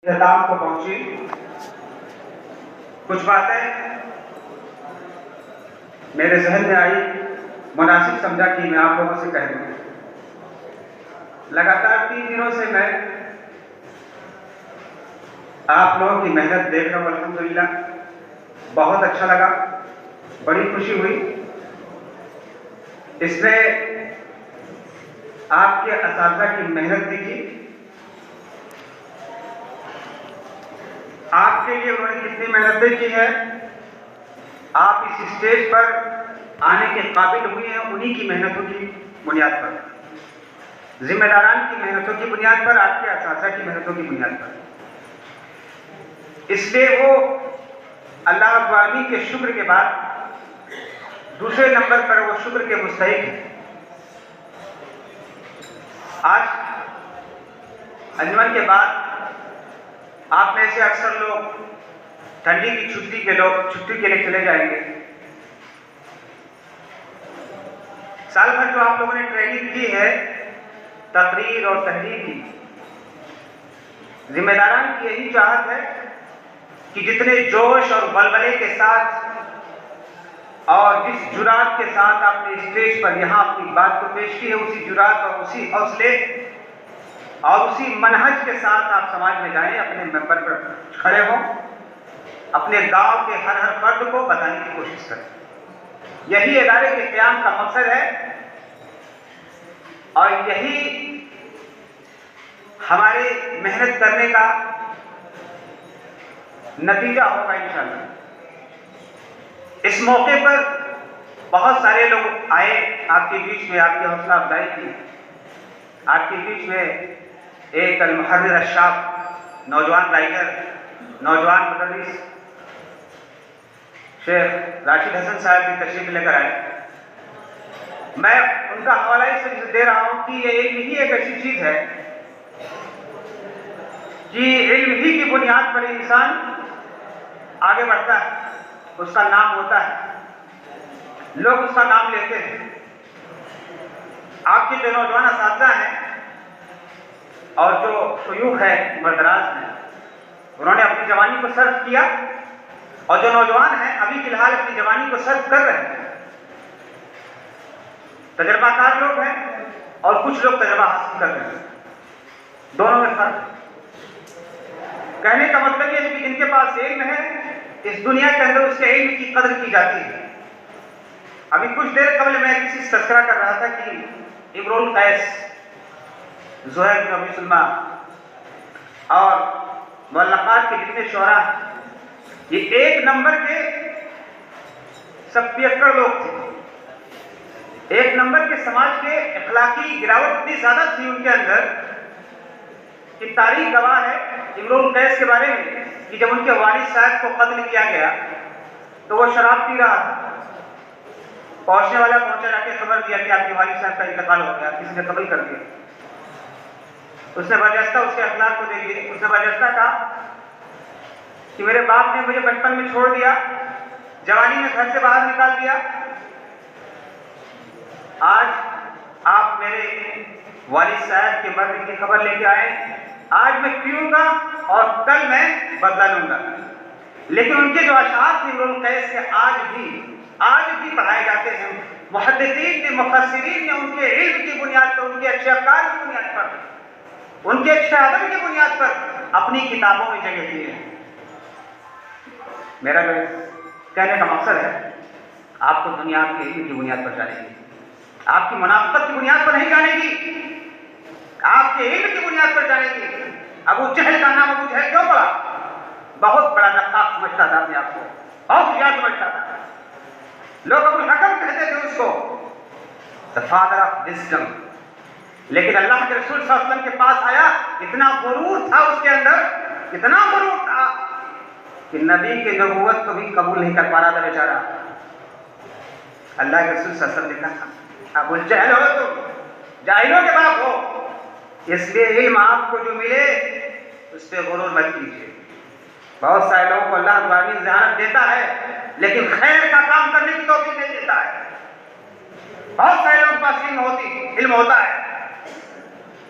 اختتام کو پہنچی، کچھ باتیں میرے ذہن میں آئی، مناسب سمجھا کہ میں آپ لوگوں سے کہہ دوں۔ لگاتار 3 دنوں سے میں آپ لوگوں کی محنت دیکھ رہا ہوں، الحمدللہ بہت اچھا لگا، بڑی خوشی ہوئی۔ اس میں آپ کے اساتذہ کی محنت دیکھی، آپ کے لیے انہوں نے کتنی محنتیں کی ہے، آپ اس اسٹیج پر آنے کے قابل ہوئے ہیں انہی کی محنتوں کی بنیاد پر، ذمہ داران کی محنتوں کی بنیاد پر، آپ کے اساتذہ کی محنتوں کی بنیاد پر۔ اس لیے وہ اللہ رب العالمین کے شکر کے بعد دوسرے نمبر پر وہ شکر کے مستحق ہیں۔ آج انجمن کے بعد آپ میں سے اکثر لوگ ٹھنڈی کی چھٹی کے لیے چلے جائیں گے۔ سال بھر جو آپ لوگوں نے ٹریننگ کی ہے، تقریر اور تحریر کی، ذمہ داران کی یہی چاہت ہے کہ جتنے جوش اور ولولے کے ساتھ اور جس جرات کے ساتھ آپ نے اسٹیج پر یہاں اپنی بات کو پیش کی ہے، اسی جرات اور اسی حوصلے اور اسی منہج کے ساتھ آپ سماج میں جائیں، اپنے ممبر پر کھڑے ہوں، اپنے گاؤں کے ہر فرد کو بتانے کی کوشش کریں۔ یہی ادارے کے قیام کا مقصد ہے اور یہی ہمارے محنت کرنے کا نتیجہ ہوگا انشاءاللہ۔ اس موقع پر بہت سارے لوگ آئے آپ کے بیچ میں، آپ کی حوصلہ افزائی کی۔ آپ کے بیچ میں ایک المحرر الشاب، نوجوان رائٹر، نوجوان مدرس شیخ راشد حسن صاحب بھی تشریف لے کر آئے۔ میں ان کا حوالہ اس سے دے رہا ہوں کہ یہ علم ہی ایک ایسی چیز ہے کہ علم ہی کی بنیاد پر انسان آگے بڑھتا ہے، اس کا نام ہوتا ہے، لوگ اس کا نام لیتے ہیں۔ آپ کے جو نوجوان اساتذہ ہیں اور جو شیوخ ہیں مردراز ہیں، انہوں نے اپنی جوانی کو صرف کیا، اور جو نوجوان ہیں ابھی فی الحال اپنی جوانی کو صرف کر رہے ہیں۔ تجربہ کار لوگ ہیں اور کچھ لوگ تجربہ حاصل کر رہے ہیں، دونوں میں فرق ہے۔ کہنے کا مطلب یہ ہے کہ جن کے پاس علم ہے، اس دنیا کے اندر اس کے علم کی قدر کی جاتی ہے۔ ابھی کچھ دیر قبل میں کسی سے تذکرہ کر رہا تھا کہ امرؤ القیس، زہیر بن ابی سلمہ اور معلقات کے جتنے شعراء ہیں، یہ 1 نمبر کے سب پیکڑ لوگ تھے۔ 1 نمبر کے سماج کے اخلاقی گراوٹ اتنی زیادہ تھی ان کے اندر کہ تاریخ گواہ ہے امرؤ القیس کے بارے میں کہ جب ان کے والد صاحب کو قتل کیا گیا تو وہ شراب پی رہا تھا۔ پہنچنے والا پہنچا، جا کے خبر دیا کہ آپ کے والد صاحب کا انتقال ہو گیا، کسی نے قتل کر دیا۔ اس نے برجستہ اس کے اخلاق کو دیکھ لیا، اس نے برجستہ کہا کہ میرے باپ نے مجھے بچپن میں چھوڑ دیا، جوانی میں گھر سے باہر نکال دیا، آج آپ میرے والد صاحب کے مرنے کی خبر لے کے آئے، آج میں پیوں گا اور کل میں بدلہ لوں گا۔ لیکن ان کے جو اشعار تھے امرؤ القیس کے آج بھی پڑھائے جاتے ہیں۔ محدثین نے، مفسرین نے ان کے علم کی بنیاد پر، ان کے اچھے افکار کی بنیاد پر، ان کے اچھے ادب کی بنیاد پر اپنی کتابوں میں جگہ دی ہے۔ میرا کہنے کا مقصد ہے آپ کو دنیا کے علم کی بنیاد پر جانے گی، آپ کی منافقت کی بنیاد پر نہیں جانے گی، آپ کے علم کی بنیاد پر جانے گی۔ ابو جہل کا نام ابو جہل کیوں پڑا؟ بہت بڑا نقاش سمجھتا تھا اپنے آپ کو، بہت ہوشیار سمجھتا تھا۔ لوگ ابو الحکم کہتے تھے اس کو، the father of wisdom۔ لیکن اللہ کے رسول صلی اللہ علیہ وسلم کے پاس آیا، اتنا غرور تھا اس کے اندر، اتنا غرور تھا کہ نبی کی نبوت کو بھی قبول نہیں کر پا رہا تھا بیچارہ۔ اللہ کے رسول صلی اللہ علیہ وسلم نے کہا ابو الجہل ہو تم، جاہلوں کے باپ ہو، اس لیے علم آپ کو جو ملے اس پہ غرور مت کیجیے۔ بہت سارے لوگوں کو اللہ تعالیٰ ذہانت دیتا ہے لیکن خیر کا کام کرنے کی توفیق نہیں دیتا ہے۔ بہت سارے لوگوں کے پاس علم ہوتا ہے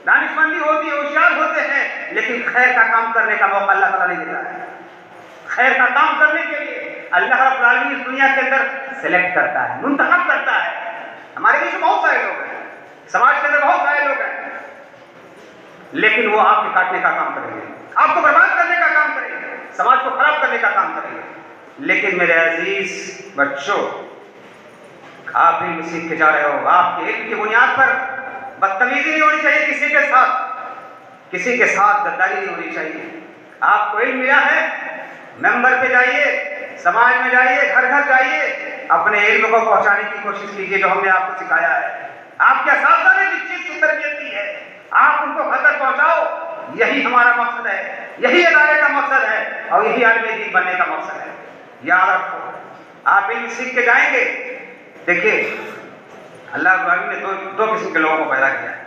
دانشمندی ہوتی ہے، ہوشیار ہوتے ہیں، لیکن خیر کا کام کرنے کا موقع اللہ تعالیٰ نہیں دیتا ہے۔ خیر کا کام کرنے کے لیے اللہ رب العالمین اس دنیا کے اندر سلیکٹ کرتا ہے، منتخب کرتا ہے۔ ہمارے بیچ میں بہت سارے لوگ ہیں، سماج کے اندر بہت سارے لوگ ہیں، لیکن وہ آپ کے کاٹنے کا کام کریں گے، آپ کو برباد کرنے کا کام کریں گے، سماج کو خراب کرنے کا کام کریں گے۔ لیکن میرے عزیز بچوں، آپ علم سیکھ کے جا رہے ہو، آپ کے علم کی بنیاد پر بدتمیزی نہیں ہونی چاہیے، کسی کے ساتھ غداری نہیں ہونی چاہیے۔ آپ کو علم ملا ہے، ممبر پہ جائیے، سماج میں جائیے، گھر گھر جائیے، اپنے علم کو پہنچانے کی کوشش کیجیے جو ہم نے آپ کو سکھایا ہے۔ آپ کے اساتذہ نے جس چیز کی تربیت دی ہے، آپ ان کو گھر تک پہنچاؤ۔ یہی ہمارا مقصد ہے، یہی ادارے کا مقصد ہے، اور یہی عالم دین بننے کا مقصد ہے۔ یاد رکھو، آپ علم سیکھ کے جائیں گے۔ دیکھیے، اللہ ابراہیم نے دو قسم کے لوگوں کو پیدا کیا ہے۔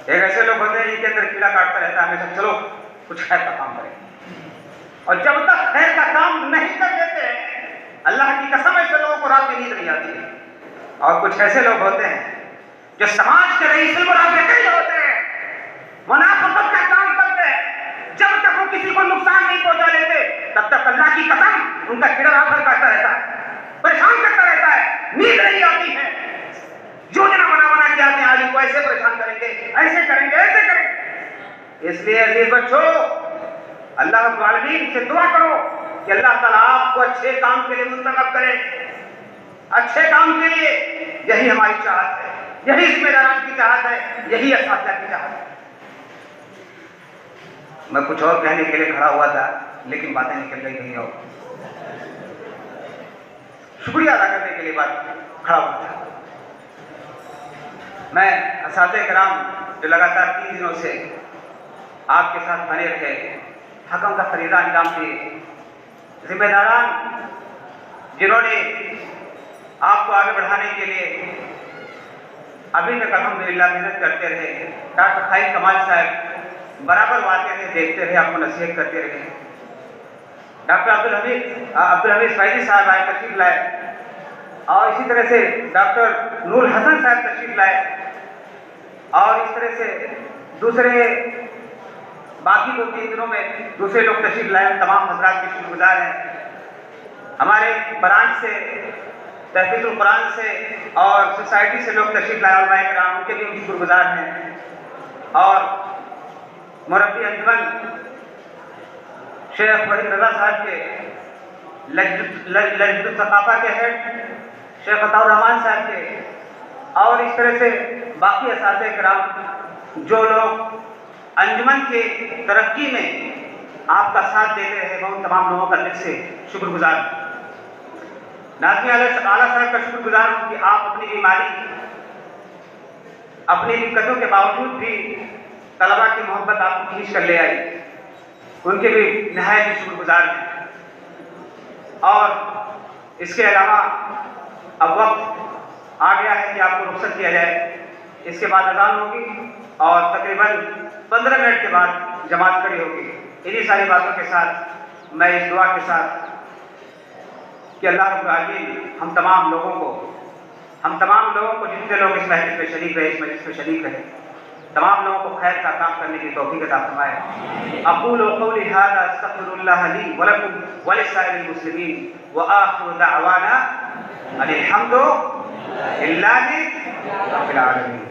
ایک ایسے لوگ ہوتے ہیں جن کے اندر کیڑا کاٹتا رہتا ہے ہمیشہ، چلو کچھ خیر کا کام کریں، اور جب تک خیر کا کام نہیں کر لیتے ہیں، اللہ کی قسم ایسے لوگوں کو رات میں نیند نہیں آتی ہے۔ اور کچھ ایسے لوگ ہوتے ہیں جو سماج کے رئیس المنافقین ہوتے ہیں، منافقت کا کام کرتے ہیں، جب تک وہ کسی کو نقصان نہیں پہنچا لیتے تب تک اللہ کی قسم ان کا کیڑا رات بھر کاٹتا رہتا ہے، پریشان کرتا رہتا ہے، نیند نہیں آتی ہے، یوجنا بنا کے آتے ہیں عالم کو ایسے پریشان کریں گے، ایسے کریں گے، ایسے کریں گے۔ اس لیے عزیز بچوں، اللہ رب العالمین سے دعا کرو کہ اللہ تعالیٰ آپ کو اچھے کام کے لیے منتخب کرے، اچھے کام کے لیے۔ یہی ہماری چاہت ہے، یہی ذمہ داران کی چاہت ہے، یہی اساتذہ کی چاہت ہے۔ میں کچھ اور کہنے کے لیے کھڑا ہوا تھا، لیکن باتیں نکل گئی کہیں اور۔ شکریہ ادا کرنے کے لیے بات کھڑا ہوا تھا۔ میں اساتذہ کرام جو لگاتار 3 دنوں سے آپ کے ساتھ بنے رہے، حکم کا فریضہ انجام دیے، ذمہ داران جنہوں نے آپ کو آگے بڑھانے کے لیے ابھی تک الحمدللہ محنت کرتے رہے، ڈاکٹر خالد کمال صاحب برابر واقع رہے، دیکھتے رہے، آپ کو نصیحت کرتے رہے، ڈاکٹر عبدالحمید فیضی صاحب آئے، تشریف لائے، اور اسی طرح سے ڈاکٹر نور حسن صاحب تشریف لائے، اور اس طرح سے دوسرے باقی 2-3 دنوں میں دوسرے لوگ تشریف لائے۔ تمام حضرات کے شکر گزار ہیں۔ ہمارے برانچ سے، تحفیظ القرآن سے اور سوسائٹی سے لوگ تشریف لائے، علماء کرام، ان کے بھی ہم شکر گزار ہیں۔ اور مربی انجمن شیخ وحید رضا صاحب کے، لجنۃ الثقافہ کے ہیڈ شیخ عطاء الرحمان صاحب کے، اور اس طرح سے باقی اساتذہ کرام جو لوگ انجمن کے ترقی میں آپ کا ساتھ دیتے رہے، میں ان تمام لوگوں کا دل سے شکر گزار ہوں۔ ناظمین اعلیٰ صاحب کا شکر گزار ہوں کہ آپ اپنی بیماری، اپنی دقتوں کے باوجود بھی طلباء کی محبت آپ کو کھینچ کر لے آئی، ان کے بھی نہایت ہی شکر گزار ہیں۔ اور اس کے علاوہ اب وقت آ گیا ہے کہ آپ کو رخصت کیا جائے، اس کے بعد اذان ہوگی اور تقریباً 15 منٹ کے بعد جماعت کھڑی ہوگی۔ انہی ساری باتوں کے ساتھ میں اس دعا کے ساتھ کہ اللہ رب العالمین ہم تمام لوگوں کو جتنے لوگ اس محفل میں شریک رہے، اس مجلس میں شریک رہے، تمام لوگوں کو خیر کا کام کرنے کی توفیق عطا فرمائے۔ اقول قولی ھذا استغفر اللہ لی ولکم ولسائر المسلمین وآخر دعوانا ان الحمد للہ رب العالمین۔